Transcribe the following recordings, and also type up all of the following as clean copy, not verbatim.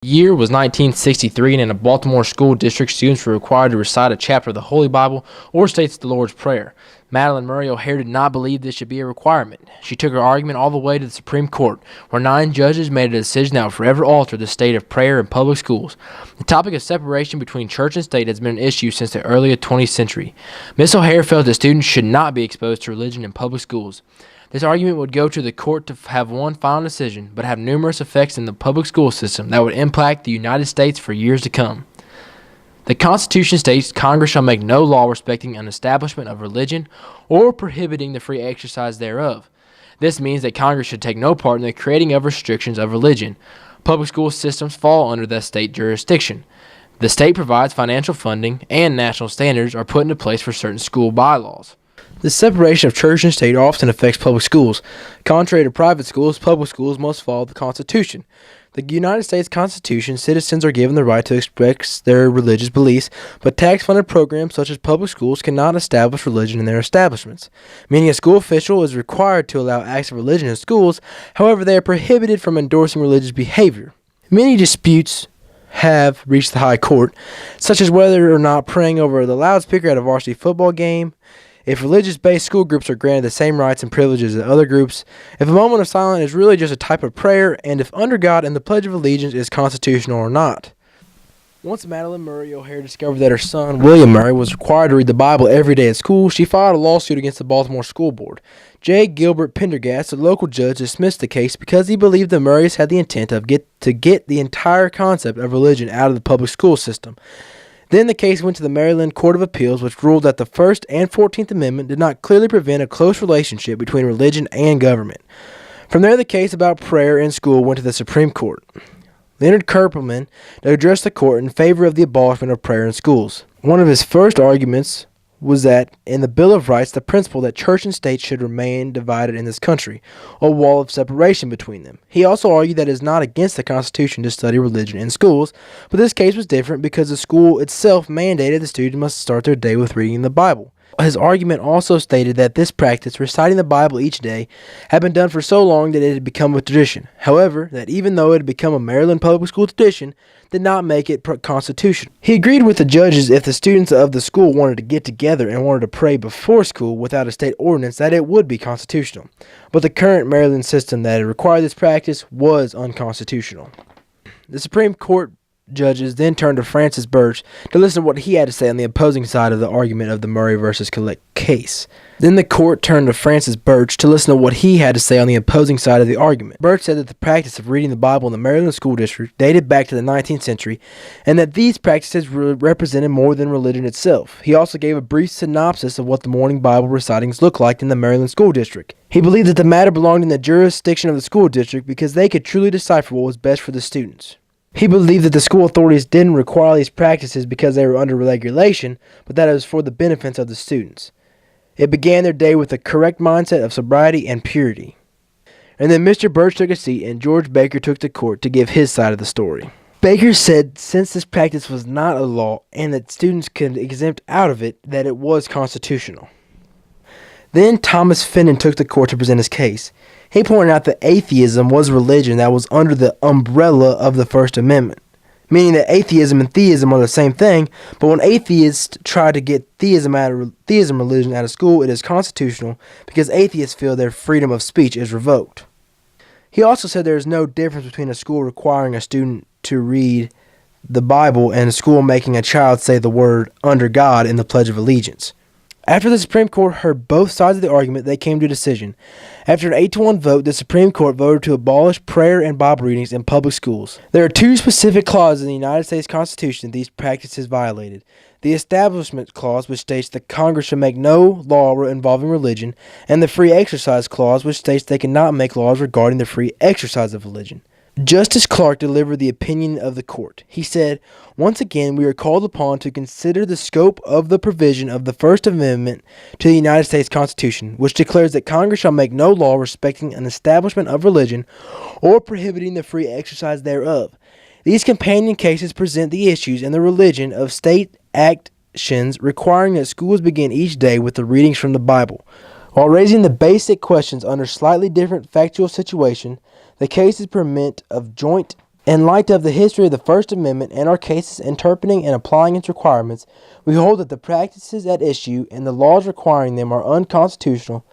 The year was 1963, and in a Baltimore school district, students were required to recite a chapter of the Holy Bible or state the Lord's Prayer. Madeline Murray O'Hare did not believe this should be a requirement. She took her argument all the way to the Supreme Court, where 9 judges made a decision that would forever alter the state of prayer in public schools. The topic of separation between church and state has been an issue since the early 20th century. Miss O'Hare felt that students should not be exposed to religion in public schools. This argument would go to the court to have one final decision, but have numerous effects in the public school system that would impact the United States for years to come. The Constitution states Congress shall make no law respecting an establishment of religion or prohibiting the free exercise thereof. This means that Congress should take no part in the creating of restrictions of religion. Public school systems fall under the state jurisdiction. The state provides financial funding, and national standards are put into place for certain school bylaws. The separation of church and state often affects public schools. Contrary to private schools, public schools must follow the Constitution. The United States Constitution, citizens are given the right to express their religious beliefs, but tax-funded programs such as public schools cannot establish religion in their establishments, meaning a school official is required to allow acts of religion in schools. However, they are prohibited from endorsing religious behavior. Many disputes have reached the high court, such as whether or not praying over the loudspeaker at a varsity football game, if religious-based school groups are granted the same rights and privileges as other groups, if a moment of silence is really just a type of prayer, and if under God and the Pledge of Allegiance is constitutional or not. Once Madeline Murray O'Hare discovered that her son, William Murray, was required to read the Bible every day at school, she filed a lawsuit against the Baltimore School Board. J. Gilbert Pendergast, a local judge, dismissed the case because he believed the Murrays had the intent to get the entire concept of religion out of the public school system. Then the case went to the Maryland Court of Appeals, which ruled that the First and 14th Amendment did not clearly prevent a close relationship between religion and government. From there, the case about prayer in school went to the Supreme Court. Leonard Kerpelman addressed the court in favor of the abolishment of prayer in schools. One of his first arguments was that in the Bill of Rights, the principle that church and state should remain divided in this country, a wall of separation between them. He also argued that it is not against the Constitution to study religion in schools, but this case was different because the school itself mandated the students must start their day with reading the Bible. His argument also stated that this practice, reciting the Bible each day, had been done for so long that it had become a tradition. However, that even though it had become a Maryland public school tradition, did not make it constitutional. He agreed with the judges if the students of the school wanted to get together and wanted to pray before school without a state ordinance that it would be constitutional. But the current Maryland system that required this practice was unconstitutional. The Supreme Court judges then turned to Francis Birch to listen to what he had to say on the opposing side of the argument of the Murray versus Curlett case. Then the court turned to Francis Birch to listen to what he had to say on the opposing side of the argument. Birch said that the practice of reading the Bible in the Maryland school district dated back to the 19th century, and that these practices represented more than religion itself. He also gave a brief synopsis of what the morning Bible recitings looked like in the Maryland school district. He believed that the matter belonged in the jurisdiction of the school district because they could truly decipher what was best for the students. He believed that the school authorities didn't require these practices because they were under regulation, but that it was for the benefits of the students. It began their day with a correct mindset of sobriety and purity. And then Mr. Birch took a seat and George Baker took the court to give his side of the story. Baker said since this practice was not a law and that students could exempt out of it, that it was constitutional. Then Thomas Finnan took the court to present his case. He pointed out that atheism was religion that was under the umbrella of the First Amendment, meaning that atheism and theism are the same thing, but when atheists try to get theism religion out of school, it is constitutional because atheists feel their freedom of speech is revoked. He also said there is no difference between a school requiring a student to read the Bible and a school making a child say the word under God in the Pledge of Allegiance. After the Supreme Court heard both sides of the argument, they came to a decision. After an 8-1 vote, the Supreme Court voted to abolish prayer and Bible readings in public schools. There are 2 specific clauses in the United States Constitution these practices violated. The Establishment Clause, which states that Congress shall make no law involving religion, and the Free Exercise Clause, which states they cannot make laws regarding the free exercise of religion. Justice Clark delivered the opinion of the court. He said, "Once again, we are called upon to consider the scope of the provision of the First Amendment to the United States Constitution, which declares that Congress shall make no law respecting an establishment of religion or prohibiting the free exercise thereof. These companion cases present the issues and the religion of state actions requiring that schools begin each day with the readings from the Bible. While raising the basic questions under slightly different factual situation, the cases permit of joint In light of the history of the First Amendment and our cases interpreting and applying its requirements, we hold that the practices at issue and the laws requiring them are unconstitutional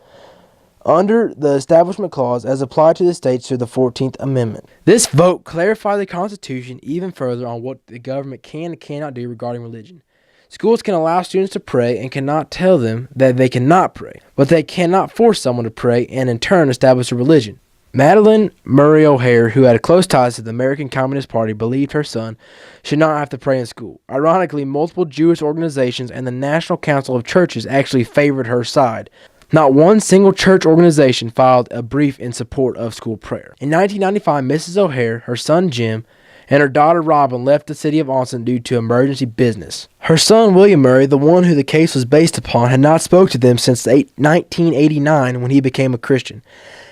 under the Establishment Clause as applied to the states through the 14th Amendment. This vote clarified the Constitution even further on what the government can and cannot do regarding religion. Schools can allow students to pray and cannot tell them that they cannot pray, but they cannot force someone to pray and in turn establish a religion. Madalyn Murray O'Hair, who had close ties to the American Communist Party, believed her son should not have to pray in school. Ironically, multiple Jewish organizations and the National Council of Churches actually favored her side. Not one single church organization filed a brief in support of school prayer. In 1995, Mrs. O'Hair, her son Jim, and her daughter Robin left the city of Austin due to emergency business. Her son William Murray, the one who the case was based upon, had not spoken to them since 1989 when he became a Christian.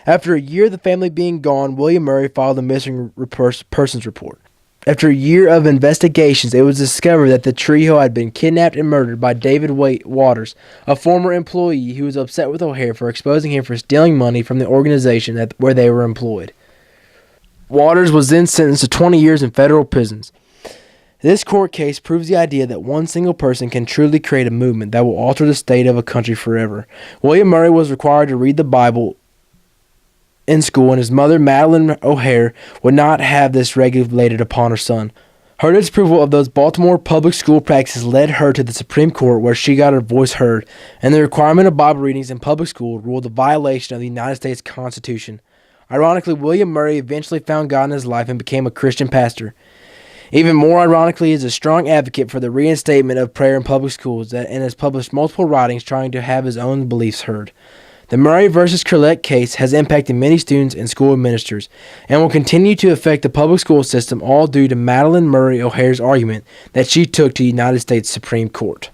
After a year of the family being gone, William Murray filed a missing persons report. After a year of investigations, it was discovered that the trio had been kidnapped and murdered by David Waters, a former employee who was upset with O'Hair for exposing him for stealing money from the organization where they were employed. Waters was then sentenced to 20 years in federal prisons. This court case proves the idea that one single person can truly create a movement that will alter the state of a country forever. William Murray was required to read the Bible in school, and his mother, Madalyn O'Hair, would not have this regulated upon her son. Her disapproval of those Baltimore public school practices led her to the Supreme Court, where she got her voice heard, and the requirement of Bible readings in public school ruled a violation of the United States Constitution. Ironically, William Murray eventually found God in his life and became a Christian pastor. Even more ironically, he is a strong advocate for the reinstatement of prayer in public schools and has published multiple writings trying to have his own beliefs heard. The Murray v. Curlett case has impacted many students and school administrators and will continue to affect the public school system, all due to Madalyn Murray O'Hair's argument that she took to the United States Supreme Court.